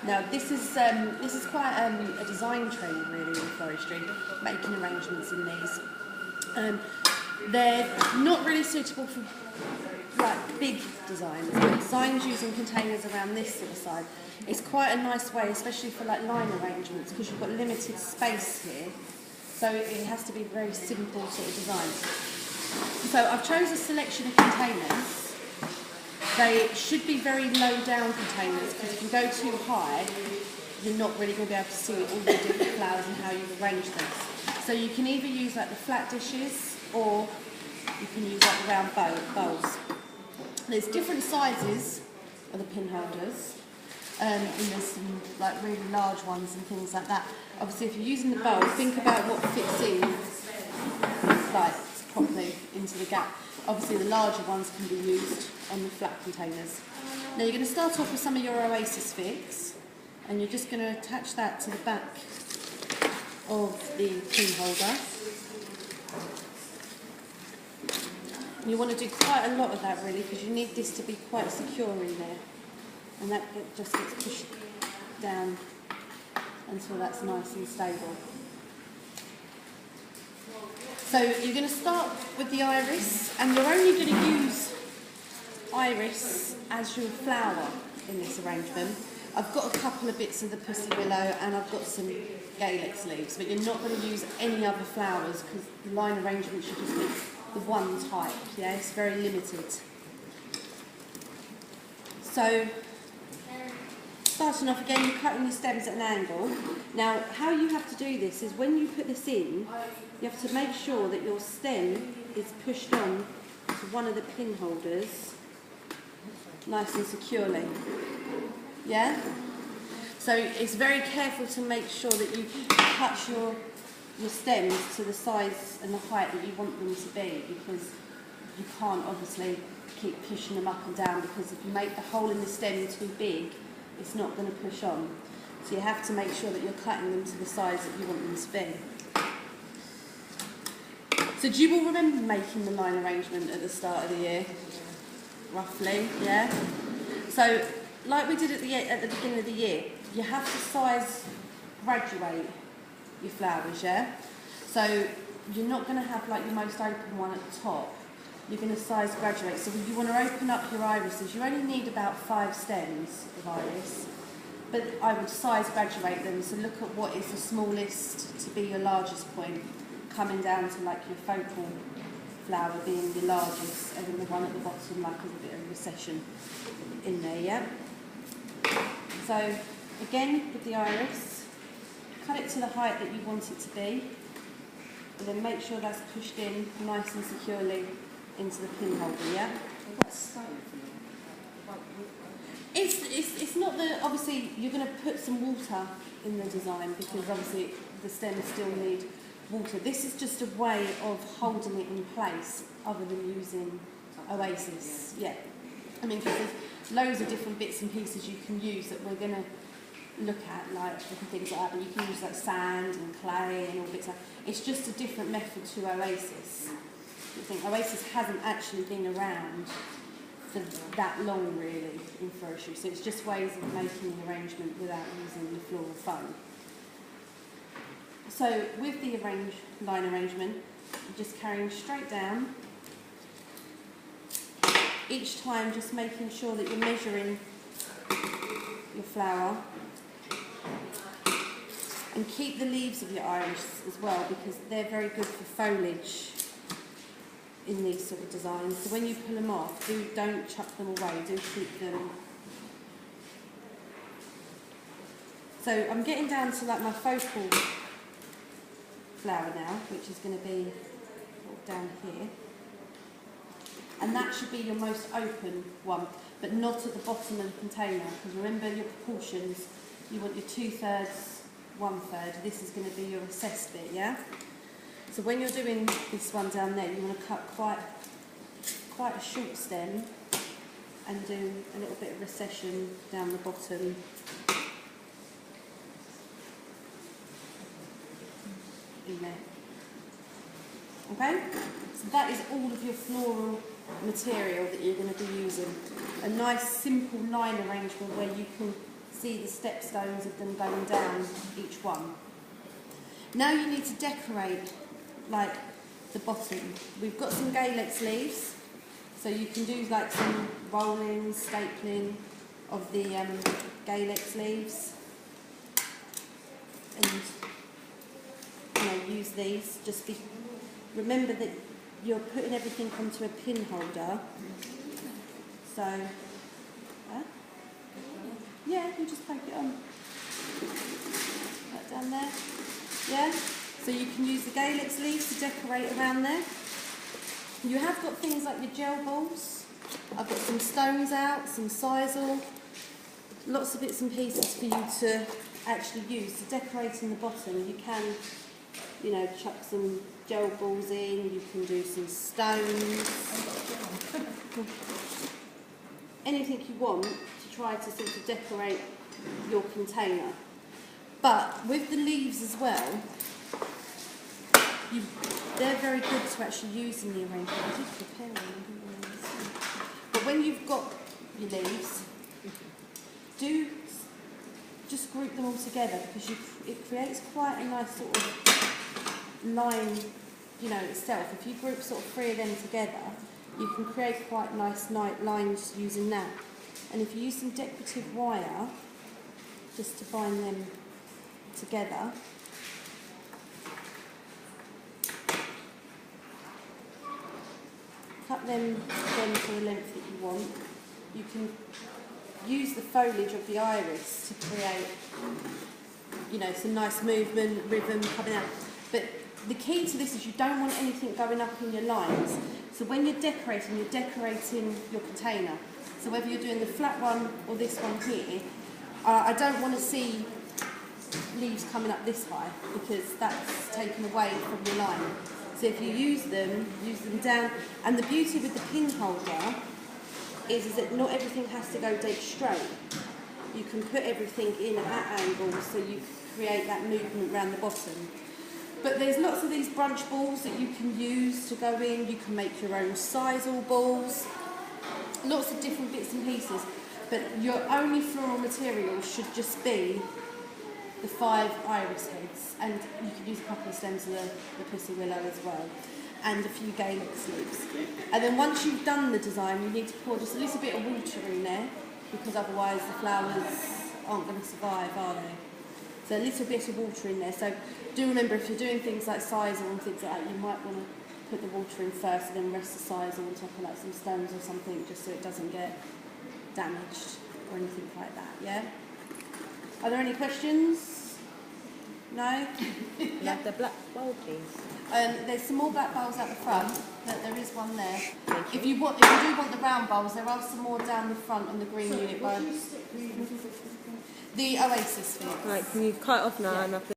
Now this is quite a design trend really in floristry, making arrangements in these. They're not really suitable for like big designs, but designs using containers around this sort of side. It's quite a nice way, especially for like line arrangements, because you've got limited space here. So it has to be very simple sort of design. So I've chosen a selection of containers. They should be very low down containers, because if you go too high, you're not really going to be able to see all the different flowers and how you've arranged them. So you can either use like the flat dishes, or you can use like the round bowls. There's different sizes of the pin holders, and there's some like really large ones and things like that. Obviously, if you're using the bowl, think about what fits in like properly into the gap. Obviously, the larger ones can be used on the flat containers. Now you're going to start off with some of your Oasis Fix, and you're just going to attach that to the back of the pin holder. And you want to do quite a lot of that really, because you need this to be quite secure in there, and that just gets pushed down until that's nice and stable. So you're going to start with the iris, and you're only going to use iris as your flower in this arrangement. I've got a couple of bits of the Pussy Willow, and I've got some Gaelic leaves, but you're not going to use any other flowers, because the line arrangement should just be the one type, yeah, it's very limited. So, starting off again, you're cutting your stems at an angle. Now, how you have to do this is when you put this in, you have to make sure that your stem is pushed on to one of the pin holders nice and securely. Yeah? So it's very careful to make sure that you cut your stems to the size and the height that you want them to be, because you can't obviously keep pushing them up and down, because if you make the hole in the stem too big, it's not going to push on. So you have to make sure that you're cutting them to the size that you want them to be. So do you all remember making the line arrangement at the start of the year? Roughly, yeah? So, like we did at the beginning of the year, you have to size graduate your flowers, yeah? So you're not going to have like your most open one at the top. You're going to size graduate. So when you want to open up your irises, you only need about 5 stems of iris, but I would size graduate them. So look at what is the smallest to be your largest point, coming down to like your focal flower being your largest, and then the one at the bottom like with a bit of recession in there, yeah? So again, with the iris, cut it to the height that you want it to be, and then make sure that's pushed in nice and securely into the pin holder, yeah? It's not the, obviously you're going to put some water in the design, because obviously the stems still need water. This is just a way of holding it in place other than using Oasis, yeah. I mean, because there's loads of different bits and pieces you can use that we're going to look at, like different things like that, but you can use like sand and clay and all bits like that. It's just a different method to Oasis. I think Oasis hasn't actually been around for that long really in forestry, so it's just ways of making an arrangement without using the floral foam. So with the line arrangement, you're just carrying straight down, each time just making sure that you're measuring your flower, and keep the leaves of your iris as well, because they're very good for foliage in these sort of designs. So when you pull them off, don't chuck them away, do keep them. So I'm getting down to like my focal flower now, which is going to be down here, and that should be your most open one, but not at the bottom of the container, because remember your proportions, you want your 2/3, 1/3, this is going to be your recessed bit, yeah? So when you're doing this one down there, you want to cut quite a short stem and do a little bit of recession down the bottom. In there. Okay? So that is all of your floral material that you're going to be using. A nice simple line arrangement where you can see the stepstones of them going down each one. Now you need to decorate like the bottom. We've got some Galex leaves, so you can do like some rolling, stapling of the Galex leaves, and use these. Just remember that you're putting everything onto a pin holder. So, yeah, you just poke it on. Right down there. Yeah? So you can use the Galex leaves to decorate around there. You have got things like your gel balls. I've got some stones out, some sisal, lots of bits and pieces for you to actually use to decorate in the bottom. You can, chuck some gel balls in, you can do some stones. Anything you want to try to sort of decorate your container. But with the leaves as well, they're very good to actually use in the arrangement. I did prepare one. But when you've got your leaves, do just group them all together, because it creates quite a nice sort of line, itself. If you group sort of 3 of them together, you can create quite nice lines using that. And if you use some decorative wire, just to bind them together, cut them again to the length that you want. You can use the foliage of the iris to create, some nice movement, rhythm coming out. But the key to this is you don't want anything going up in your lines. So when you're decorating your container. So whether you're doing the flat one or this one here, I don't want to see leaves coming up this high, because that's taken away from your line. So if you use them down. And the beauty with the pin holder is that not everything has to go dead straight. You can put everything in at angles, so you create that movement around the bottom. But there's lots of these brunch balls that you can use to go in. You can make your own sisal balls, lots of different bits and pieces. But your only floral material should just be the 5 iris heads, and you can use a couple of stems of the pussy willow as well, and a few Galex leaves. And then once you've done the design, you need to pour just a little bit of water in there, because otherwise the flowers aren't going to survive, are they? So a little bit of water in there. So do remember, if you're doing things like sisal and things like that, you might want to put the water in first and then rest the sisal on top of like some stones or something, just so it doesn't get damaged or anything like that, yeah? Are there any questions? No? Like the black bowl, please. There's some more black bowls at the front, but there is one there. Thank you. If you do want the round bowls, there are some more down the front on the green unit. The Oasis fig. Right, can you cut it off now? Yeah. And